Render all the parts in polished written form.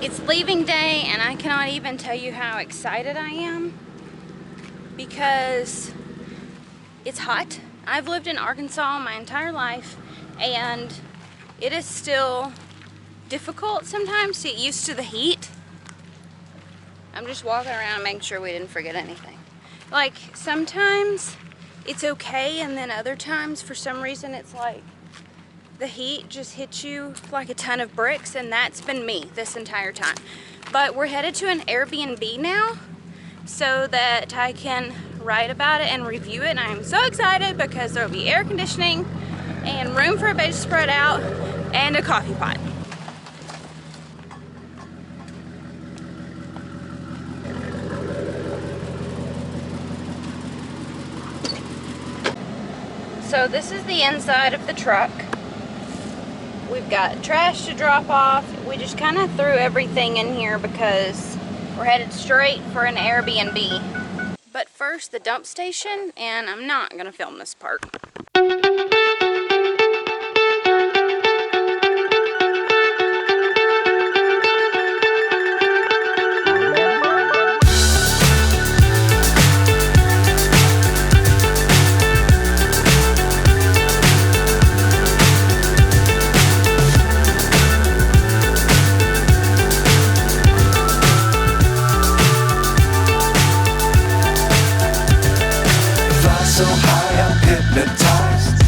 It's leaving day and I cannot even tell you how excited I am because it's hot. I've lived in Arkansas my entire life and it is still difficult sometimes to get used to the heat. I'm just walking around making sure we didn't forget anything. Like sometimes it's okay and then other times for some reason it's like the heat just hits you like a ton of bricks, and that's been me this entire time. But we're headed to an Airbnb now so that I can write about it and review it, and I'm so excited because there will be air conditioning and room for a bed to spread out and a coffee pot. So this is the inside of the truck. We've got trash to drop off. We just kind of threw everything in here because we're headed straight for an Airbnb. But first, the dump station, and I'm not gonna film this part. So high I'm hypnotized.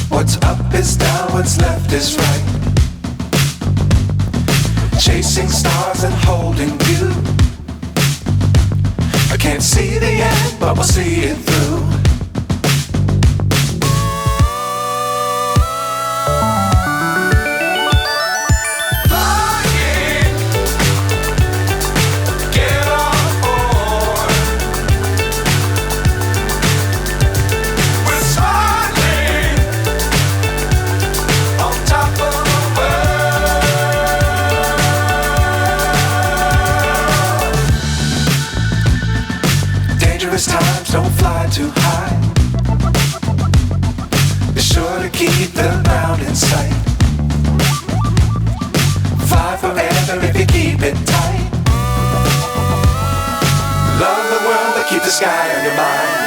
What's up is down, what's left is right. Chasing stars and holding you. I can't see the end, but we'll see it through. Times don't fly too high. Be sure to keep the ground in sight. Fly forever if you keep it tight. Love the world but keep the sky on your mind.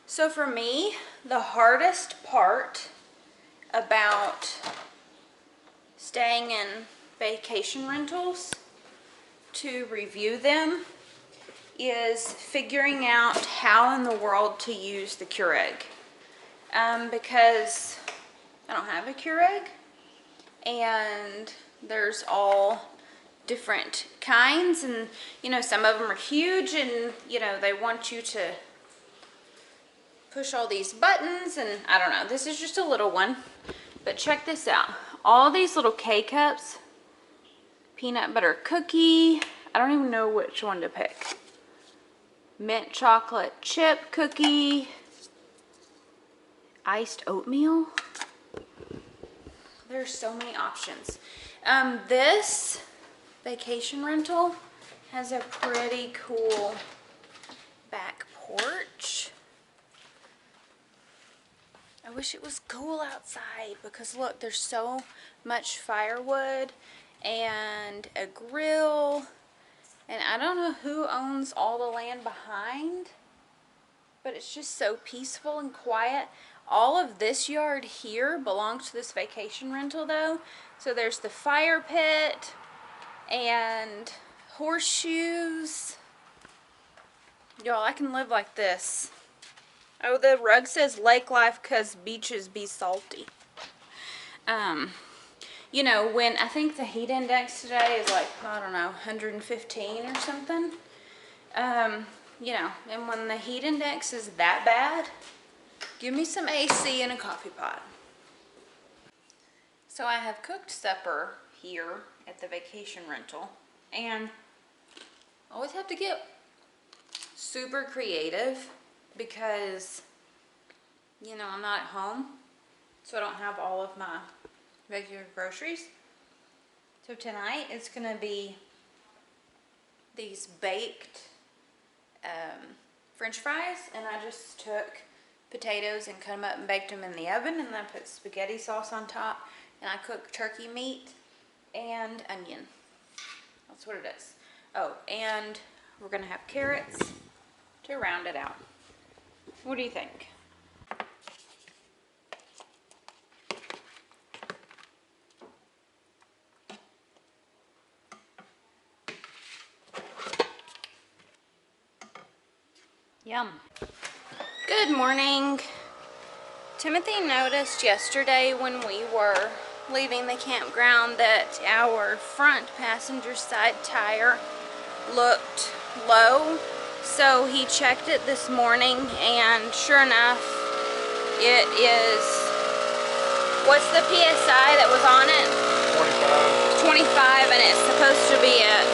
So for me, the hardest part about staying in vacation rentals to review them is figuring out how in the world to use the Keurig. Because I don't have a Keurig and there's all different kinds, and you know, some of them are huge and you know, they want you to push all these buttons, and I don't know, this is just a little one, but check this out. All these little K-cups, peanut butter cookie, I don't even know which one to pick. Mint chocolate chip cookie, iced oatmeal. There's so many options. This vacation rental has a pretty cool back porch. I wish it was cool outside because look, there's so much firewood and a grill, and I don't know who owns all the land behind, but it's just so peaceful and quiet. All of this yard here belongs to this vacation rental though. So there's the fire pit and horseshoes. Y'all, I can live like this. Oh, the rug says lake life cause beaches be salty. You know, when I think the heat index today is like, I don't know, 115 or something. You know, and when the heat index is that bad, give me some AC and a coffee pot. So I have cooked supper here at the vacation rental, and I always have to get super creative because, you know, I'm not at home, so I don't have all of my regular groceries. So tonight it's gonna be these baked French fries, and I just took potatoes and cut them up and baked them in the oven, and then I put spaghetti sauce on top, and I cooked turkey meat and onion. That's what it is. Oh, and we're gonna have carrots to round it out. What do you think? Yum. Good morning. Timothy noticed yesterday when we were leaving the campground that our front passenger side tire looked low. So he checked it this morning, and sure enough, it is, what's the PSI that was on it? 25, and it's supposed to be at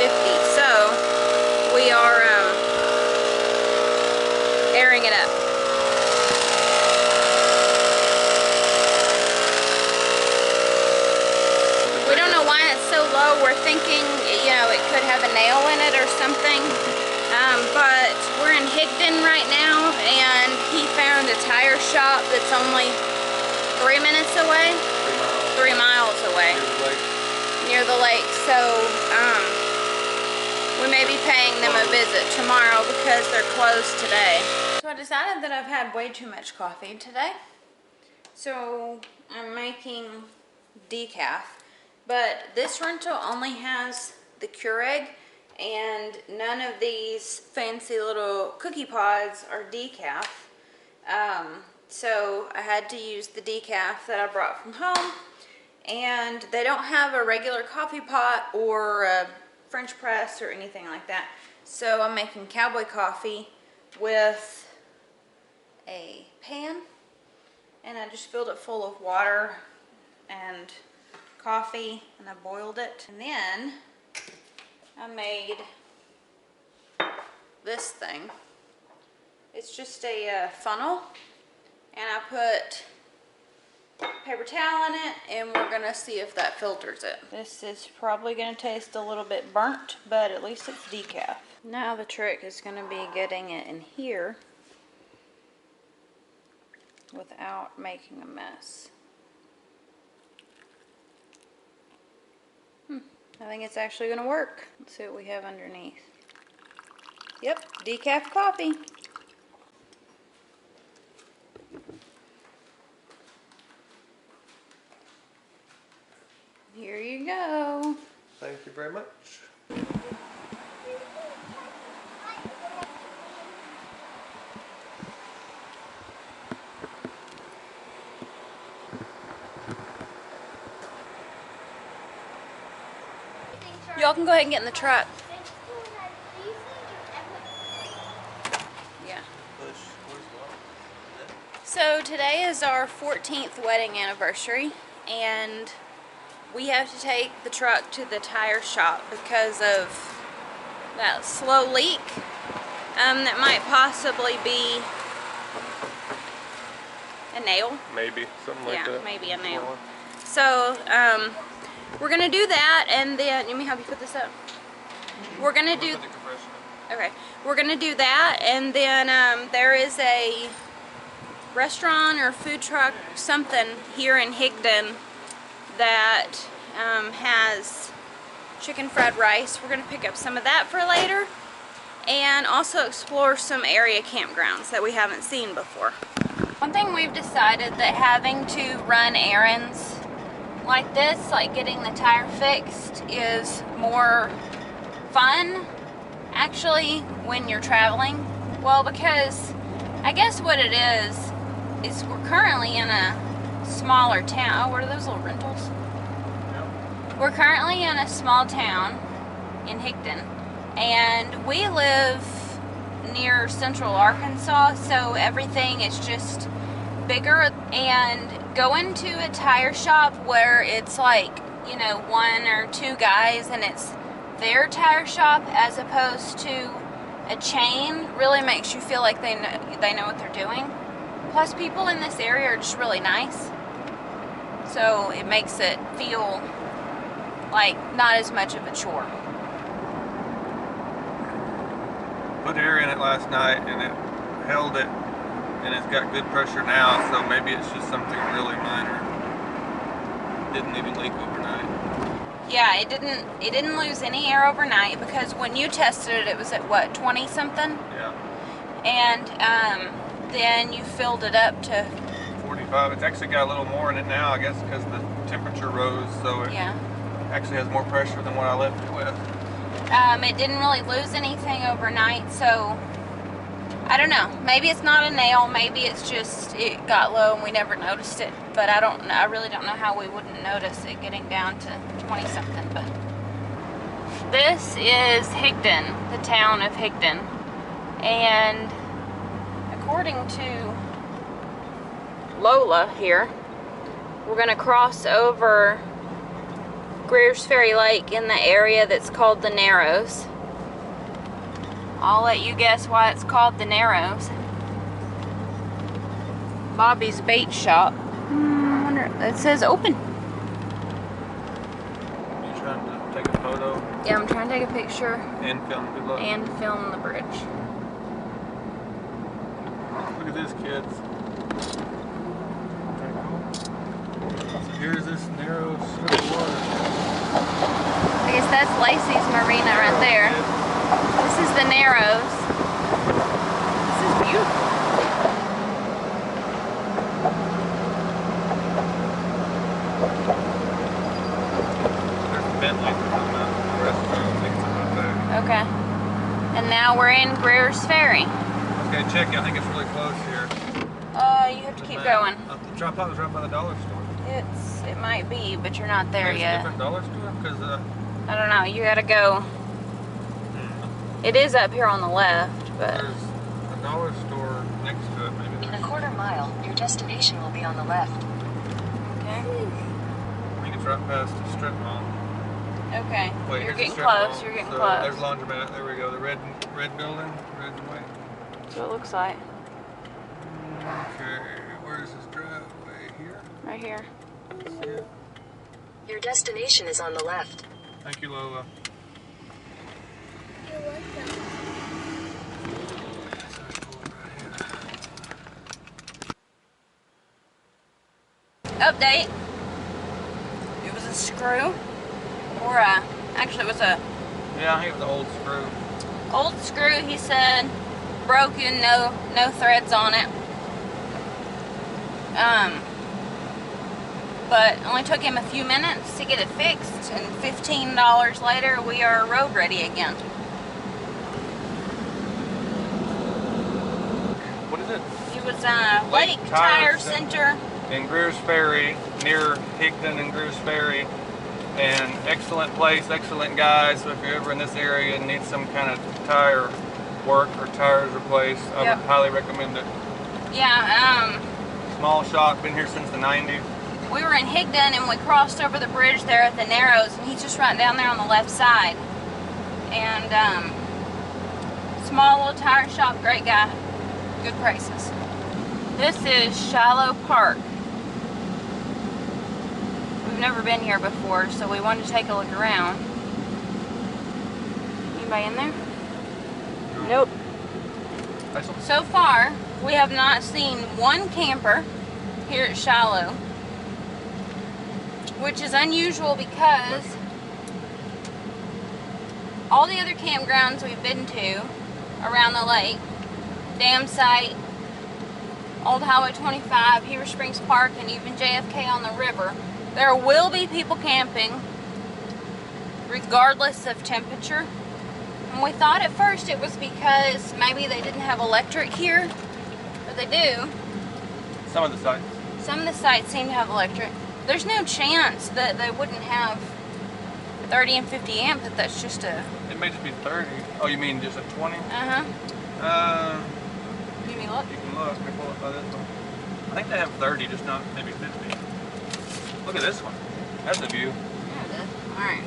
50. So we are airing it up. We don't know why it's so low. We're thinking, you know, it could have a nail in it or something. But we're in Higden right now, and he found a tire shop that's only 3 minutes away. 3 miles away. Near the lake. So, we may be paying them a visit tomorrow because they're closed today. So I decided that I've had way too much coffee today. So I'm making decaf. But this rental only has the Keurig, and none of these fancy little cookie pods are decaf. So I had to use the decaf that I brought from home. And they don't have a regular coffee pot or a French press or anything like that. So I'm making cowboy coffee with a pan, and I just filled it full of water and coffee, and I boiled it. And then I made this thing. It's just a funnel, and I put paper towel in it, and we're gonna see if that filters it. This is probably gonna taste a little bit burnt, but at least it's decaf. Now the trick is gonna be getting it in here without making a mess. I think it's actually gonna work. Let's see what we have underneath. Yep, decaf coffee. Here you go. Thank you very much. Y'all can go ahead and get in the truck. Yeah. So today is our 14th wedding anniversary, and we have to take the truck to the tire shop because of that slow leak that might possibly be a nail. Maybe, something like that. Yeah, maybe a nail. So, we're gonna do that, and then, let me help you put this up. We're gonna do, okay, we're gonna do that, and then there is a restaurant or food truck, something here in Higden that has chicken fried rice. We're gonna pick up some of that for later, and also explore some area campgrounds that we haven't seen before. One thing we've decided that having to run errands like this, like getting the tire fixed, is more fun actually when you're traveling. Well, because I guess what it is we're currently in a smaller town. Oh, what are those little rentals? We're currently in a small town in Higden, and we live near central Arkansas, so everything is just bigger. And going to a tire shop where it's like, you know, 1 or 2 guys and it's their tire shop as opposed to a chain really makes you feel like they know what they're doing. Plus, people in this area are just really nice. so it makes it feel like not as much of a chore. Put air in it last night and it held it, and it's got good pressure now, so maybe it's just something really minor. Didn't even leak overnight. Yeah, it didn't lose any air overnight, because when you tested it, it was at what, 20 something? Yeah. And then you filled it up to 45. It's actually got a little more in it now, I guess, because the temperature rose, so it actually has more pressure than what I left it with. It didn't really lose anything overnight, so I don't know. Maybe it's not a nail. Maybe it's just it got low and we never noticed it. But I don't know. I really don't know how we wouldn't notice it getting down to 20 something. But this is Higden, the town of Higden, and according to Lola here, we're gonna cross over Greers Ferry Lake in the area that's called the Narrows. I'll let you guess why it's called the Narrows. Bobby's bait shop. I wonder, it says open. You trying to take a photo? Yeah, I'm trying to take a picture And film. Good luck. and film the bridge. Look at this, kids. So here's this narrow strip of water. I guess that's Lacey's Marina right there. This is the Narrows. This is beautiful. There's a Bentley coming out of the restaurant. I think it's about there. Okay. And now we're in Greers Ferry. Okay, check it. I think it's really close here. You have to keep going. The tripod was right by the dollar store. It might be, but you're not there There's a yet. different dollar store? Because, I don't know. You gotta go. It is up here on the left, but there's a dollar store next to it. Maybe In a quarter mile, your destination will be on the left. okay. I think it's right past the strip mall. Okay. Wait, You're here's the getting strip close. mall. You're getting So close. There's laundromat. There we go. The red building. Red and white. That's what it looks like. Okay, where's this driveway? Here? Right here. See it? Your destination is on the left. Thank you, Lola. You're welcome. Update. It was a screw, or actually it was a Yeah, I think it was an old screw. old screw. He said broken, no threads on it. But it only took him a few minutes to get it fixed, and $15 later we are road ready again. What is it? It was Lake Lake Tire Tire Center. In Greers Ferry, near Higden and Greers Ferry. And excellent place, excellent guys. So if you're ever in this area and need some kind of tire work or tires replaced, I Yep. would highly recommend it. Yeah, Small shop, been here since the 90s. we were in Higden and we crossed over the bridge there at the Narrows, and he's just right down there on the left side. And small little tire shop, great guy, good prices. This is Shiloh Park. We've never been here before, so we wanted to take a look around. Anybody in there? Nope. Nice one. So far, we have not seen one camper here at Shiloh, which is unusual because all the other campgrounds we've been to around the lake, Dam Site, Old Highway 25, Heber Springs Park, and even JFK on the river, there will be people camping regardless of temperature. And we thought at first it was because maybe they didn't have electric here, but they do. Some of the sites. Some of the sites seem to have electric. There's no chance that they wouldn't have 30 and 50 amp, that that's just a... It may just be 30. Oh, you mean just a 20? Uh-huh. Give me a look. You can look. Let me pull up by this one. I think they have 30, just not maybe 50. Look at this one. That's a view. Yeah, it is. Alright.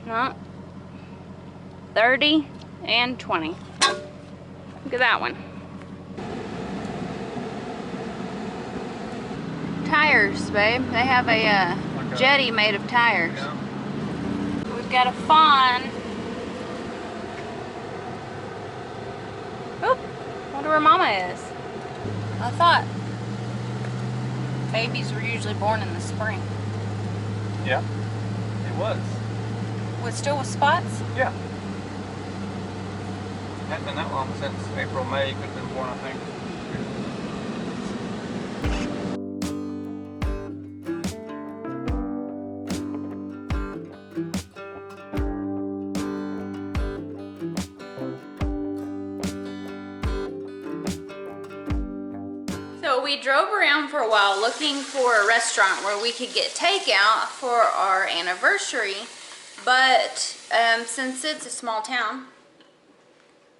No. 30. and 20. Look at that one. Tires, babe. They have a jetty made of tires. Yeah. We've got a fawn. Oop, wonder where Mama is. I thought babies were usually born in the spring. Yeah, it was. Still with spots? Yeah. Hasn't been that long since April, May. Could have been born, I think. So we drove around for a while looking for a restaurant where we could get takeout for our anniversary, but since it's a small town,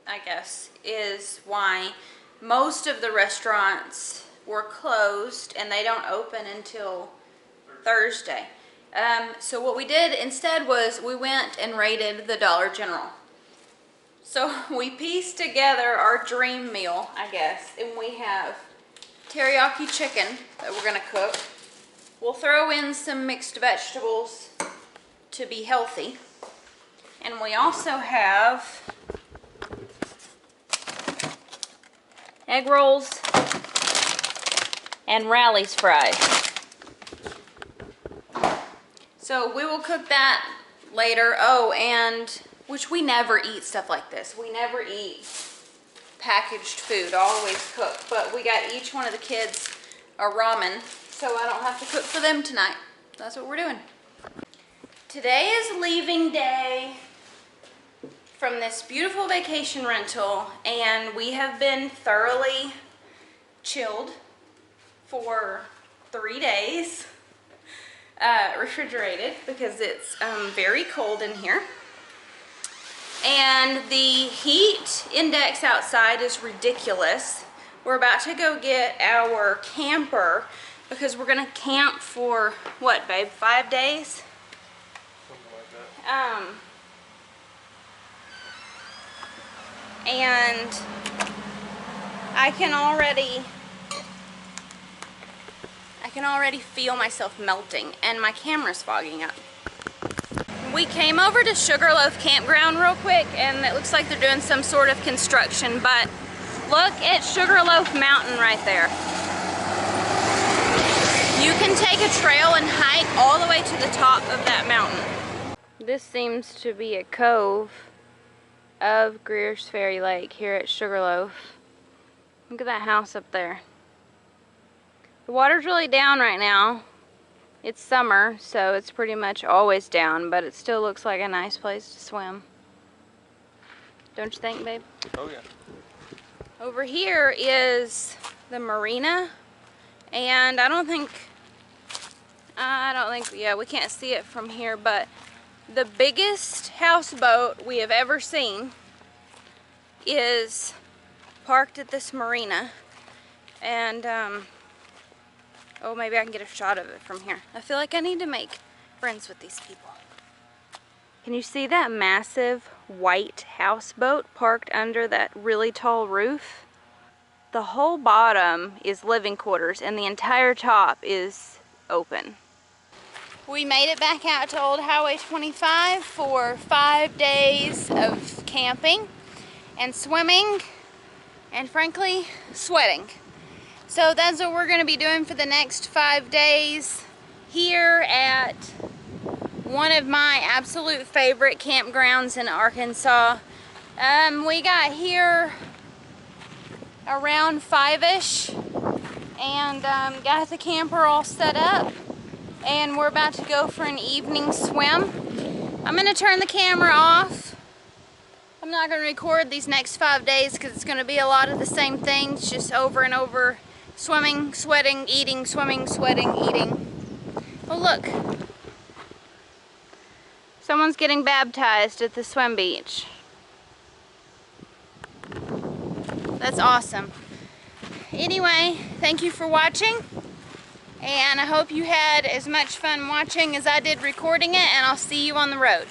I guess, is why most of the restaurants were closed and they don't open until Thursday. So what we did instead was we went and raided the Dollar General. So we pieced together our dream meal, I guess, and we have teriyaki chicken that we're gonna cook. We'll throw in some mixed vegetables to be healthy. And we also have egg rolls and Rally's fries. So we will cook that later. Oh, and which we never eat stuff like this. We never eat packaged food, always cook. But we got each one of the kids a ramen, so I don't have to cook for them tonight. That's what we're doing. Today is leaving day from this beautiful vacation rental, and we have been thoroughly chilled for 3 days, refrigerated because it's very cold in here. And the heat index outside is ridiculous. We're about to go get our camper because we're gonna camp for, what, babe, 5 days? Something like that. And I can already feel myself melting, and my camera's fogging up. We came over to Sugarloaf Campground real quick, and it looks like they're doing some sort of construction, but look at Sugarloaf Mountain right there. You can take a trail and hike all the way to the top of that mountain. This seems to be a cove of Greers Ferry Lake here at Sugarloaf. Look at that house up there. The water's really down right now. It's summer, so it's pretty much always down, but it still looks like a nice place to swim. Don't you think, babe? Oh yeah. Over here is the marina, and I don't think, yeah, we can't see it from here, but the biggest houseboat we have ever seen is parked at this marina. And, oh, maybe I can get a shot of it from here. I feel like I need to make friends with these people. Can you see that massive white houseboat parked under that really tall roof? The whole bottom is living quarters and the entire top is open. We made it back out to Old Highway 25 for 5 days of camping and swimming and, frankly, sweating. So that's what we're going to be doing for the next 5 days here at one of my absolute favorite campgrounds in Arkansas. We got here around 5-ish and got the camper all set up, and we're about to go for an evening swim. I'm going to turn the camera off. I'm not going to record these next 5 days because it's going to be a lot of the same things, just over and over. Swimming, sweating, eating, swimming, sweating, eating. Oh, look. Someone's getting baptized at the swim beach. That's awesome. Anyway, thank you for watching. And I hope you had as much fun watching as I did recording it, and I'll see you on the road.